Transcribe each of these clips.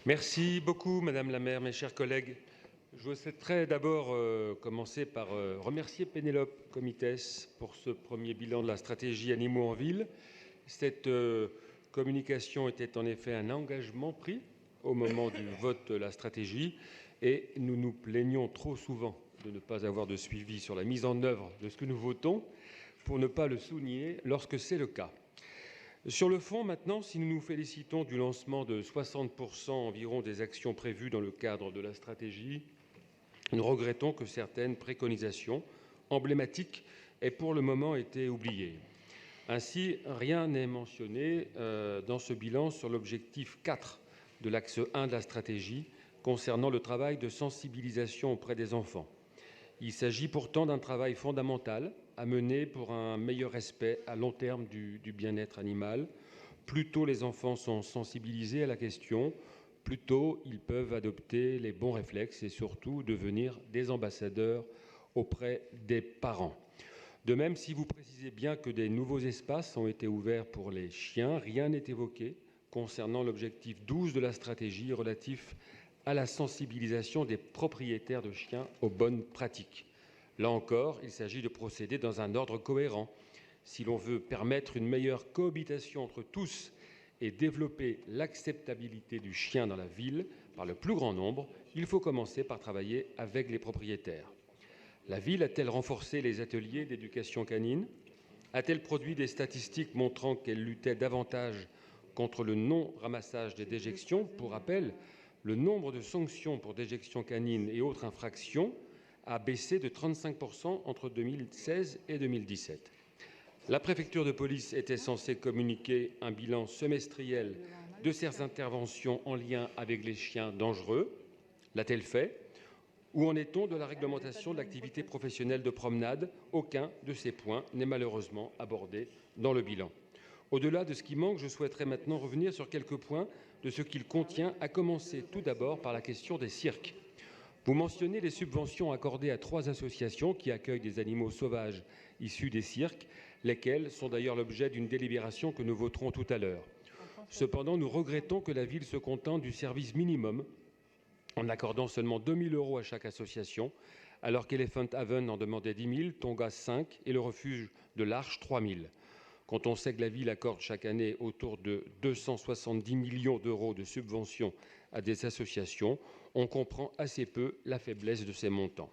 Merci beaucoup, Madame la maire, mes chers collègues. Je souhaiterais d'abord commencer par remercier Pénélope Comitès pour ce premier bilan de la stratégie animaux en ville. Cette communication était en effet un engagement pris au moment du vote de la stratégie et nous nous plaignons trop souvent de ne pas avoir de suivi sur la mise en œuvre de ce que nous votons pour ne pas le souligner lorsque c'est le cas. Sur le fond, maintenant, si nous nous félicitons du lancement de 60% environ des actions prévues dans le cadre de la stratégie, nous regrettons que certaines préconisations emblématiques aient pour le moment été oubliées. Ainsi, rien n'est mentionné dans ce bilan sur l'objectif 4 de l'axe 1 de la stratégie concernant le travail de sensibilisation auprès des enfants. Il s'agit pourtant d'un travail fondamental à mener pour un meilleur respect à long terme du bien-être animal. Plus tôt les enfants sont sensibilisés à la question, plus tôt ils peuvent adopter les bons réflexes et surtout devenir des ambassadeurs auprès des parents. De même, si vous précisez bien que des nouveaux espaces ont été ouverts pour les chiens, rien n'est évoqué concernant l'objectif 12 de la stratégie relatif à la sensibilisation des propriétaires de chiens aux bonnes pratiques. Là encore, il s'agit de procéder dans un ordre cohérent. Si l'on veut permettre une meilleure cohabitation entre tous et développer l'acceptabilité du chien dans la ville par le plus grand nombre, il faut commencer par travailler avec les propriétaires. La ville a-t-elle renforcé les ateliers d'éducation canine? A-t-elle produit des statistiques montrant qu'elle luttait davantage contre le non-ramassage des déjections? Pour rappel, le nombre de sanctions pour déjection canine et autres infractions a baissé de 35% entre 2016 et 2017. La préfecture de police était censée communiquer un bilan semestriel de ses interventions en lien avec les chiens dangereux. L'a-t-elle fait? Où en est-on de la réglementation de l'activité professionnelle de promenade? Aucun de ces points n'est malheureusement abordé dans le bilan. Au-delà de ce qui manque, je souhaiterais maintenant revenir sur quelques points de ce qu'il contient, à commencer tout d'abord par la question des cirques. Vous mentionnez les subventions accordées à 3 associations qui accueillent des animaux sauvages issus des cirques, lesquels sont d'ailleurs l'objet d'une délibération que nous voterons tout à l'heure. Cependant, nous regrettons que la ville se contente du service minimum en accordant seulement 2 000 € à chaque association, alors qu'Elephant Haven en demandait 10 000, Tonga 5 et le refuge de l'Arche 3 000. Quand on sait que la ville accorde chaque année autour de 270 millions d'euros de subventions à des associations, on comprend assez peu la faiblesse de ces montants.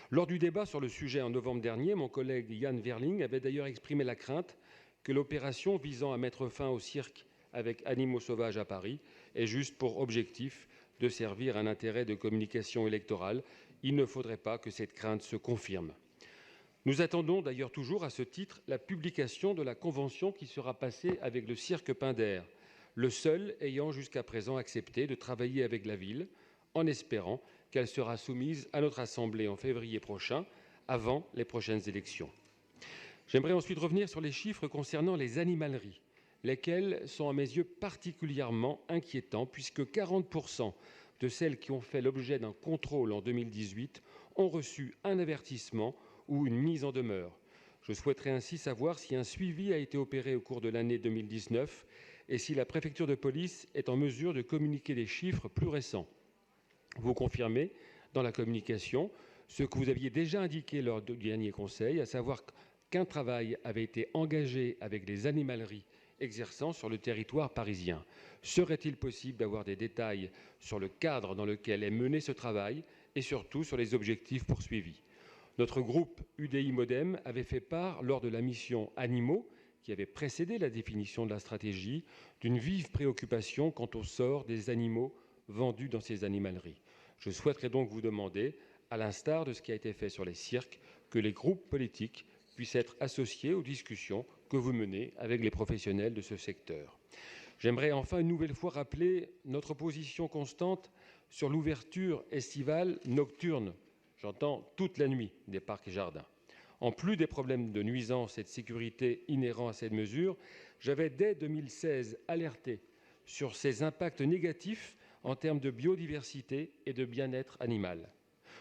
Lors du débat sur le sujet en novembre dernier, mon collègue Yann Verling avait d'ailleurs exprimé la crainte que l'opération visant à mettre fin au cirque avec animaux sauvages à Paris ait juste pour objectif de servir un intérêt de communication électorale. Il ne faudrait pas que cette crainte se confirme. Nous attendons d'ailleurs toujours à ce titre la publication de la convention qui sera passée avec le cirque Pinder, le seul ayant jusqu'à présent accepté de travailler avec la ville, en espérant qu'elle sera soumise à notre Assemblée en février prochain, avant les prochaines élections. J'aimerais ensuite revenir sur les chiffres concernant les animaleries, lesquels sont à mes yeux particulièrement inquiétants, puisque 40% de celles qui ont fait l'objet d'un contrôle en 2018 ont reçu un avertissement ou une mise en demeure. Je souhaiterais ainsi savoir si un suivi a été opéré au cours de l'année 2019 et si la préfecture de police est en mesure de communiquer des chiffres plus récents. Vous confirmez dans la communication ce que vous aviez déjà indiqué lors du dernier conseil, à savoir qu'un travail avait été engagé avec les animaleries exerçant sur le territoire parisien. Serait-il possible d'avoir des détails sur le cadre dans lequel est mené ce travail et surtout sur les objectifs poursuivis? Notre groupe UDI-MODEM avait fait part, lors de la mission Animaux, qui avait précédé la définition de la stratégie, d'une vive préoccupation quant au sort des animaux vendus dans ces animaleries. Je souhaiterais donc vous demander, à l'instar de ce qui a été fait sur les cirques, que les groupes politiques puissent être associés aux discussions que vous menez avec les professionnels de ce secteur. J'aimerais enfin une nouvelle fois rappeler notre position constante sur l'ouverture estivale nocturne, j'entends toute la nuit, des parcs et jardins. En plus des problèmes de nuisance et de sécurité inhérents à cette mesure, j'avais dès 2016 alerté sur ses impacts négatifs en termes de biodiversité et de bien-être animal.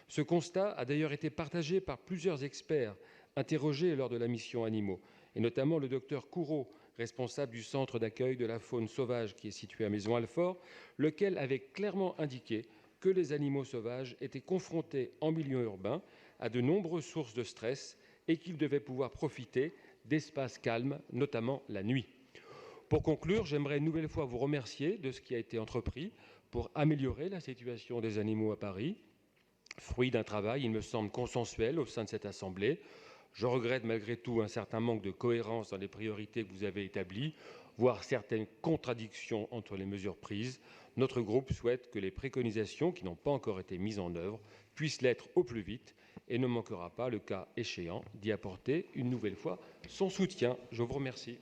Ce constat a d'ailleurs été partagé par plusieurs experts interrogés lors de la mission Animaux, et notamment le docteur Couraud responsable du centre d'accueil de la faune sauvage qui est situé à Maisons-Alfort, lequel avait clairement indiqué que les animaux sauvages étaient confrontés en milieu urbain à de nombreuses sources de stress et qu'ils devaient pouvoir profiter d'espaces calmes, notamment la nuit. Pour conclure, j'aimerais une nouvelle fois vous remercier de ce qui a été entrepris pour améliorer la situation des animaux à Paris, fruit d'un travail, il me semble, consensuel au sein de cette Assemblée. Je regrette malgré tout un certain manque de cohérence dans les priorités que vous avez établies, voire certaines contradictions entre les mesures prises. Notre groupe souhaite que les préconisations qui n'ont pas encore été mises en œuvre puissent l'être au plus vite et ne manquera pas, le cas échéant, d'y apporter une nouvelle fois son soutien. Je vous remercie.